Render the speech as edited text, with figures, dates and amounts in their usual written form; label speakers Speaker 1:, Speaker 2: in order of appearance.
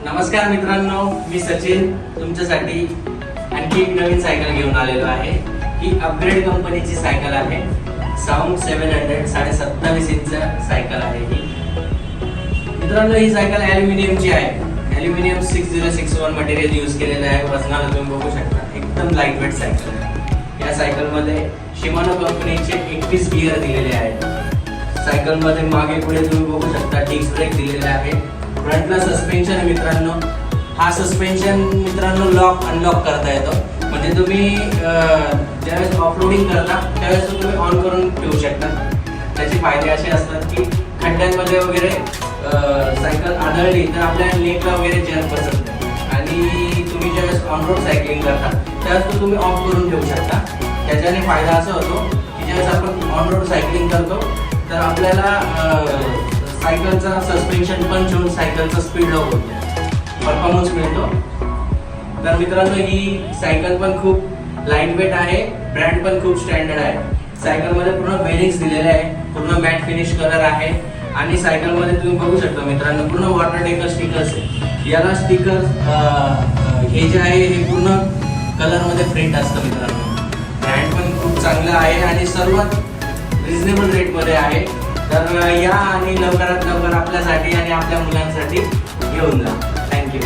Speaker 1: नमस्कार मित्रांनो, मी सचिन तुमच्यासाठी आणखी एक नवीन सायकल घेऊन आलेलो आहे। ही अपग्रेड कंपनीची सायकल आहे। साऊंड 700 27.5 इंच सायकल आहे ही। मित्रांनो, ही सायकल ॲल्युमिनियमची आहे। ॲल्युमिनियम 6061 मटेरियल यूज केलेलं आहे। वजनाला तुम्ही बघू शकता, एकदम लाईट वेट सायकल आहे। या सायकल मध्ये शिमानो कंपनीचे 21 गिअर दिलेले आहेत। सायकल मध्ये मागे पुढे तुम्ही बघू शकता डिस्क ब्रेक दिलेले आहे। फ्रंटला सस्पेन्शन आहे मित्रांनो। हा सस्पेन्शन मित्रांनो लॉक अनलॉक करता येतो, म्हणजे तुम्ही ज्यावेळेस ऑफरोडिंग करता त्यावेळेस तुम्ही ऑन करून ठेवू शकता। त्याचे फायदे असे असतात की खड्ड्यांमध्ये वगैरे सायकल आदळली तर आपल्या लेगला वगैरे जर्क बसत नाही, आणि तुम्ही ज्यावेळेस ऑन रोड सायकलिंग करता त्यावेळेस तुम्ही ऑफ करून ठेवू शकता। त्याच्याने फायदा असा होतो की ज्यावेळेस आपण ऑन रोड सायकलिंग करतो तर आपल्याला सायकलचा सस्पेन्शन पंच होऊन सायकलचा स्पीड लॉक होतो, परफॉर्मन्स मिळतो। तर मित्रांनो, ही सायकल पण खूप लाईट वेट आहे, ब्रँड पण खूप स्टँडर्ड आहे। सायकल मध्ये पूर्ण बेरिंग्स दिलेले आहे, पूर्ण मॅट फिनिश कलर आहे, आणि सायकल मध्ये तुम्ही बघू शकता मित्रांनो पूर्ण वॉटर टेकर स्टिकर्स आहे। याला स्टिकर हे जे आहे हे पूर्ण कलर मध्ये प्रिंट असतं मित्रांनो। ब्रँड पण खूप चांगला आहे आणि सर्वात रिझनेबल रेट मध्ये आहे। तर या आणि लवकरात लवकर आपल्यासाठी आणि आपल्या मुलांसाठी घेऊन जा। थँक्यू।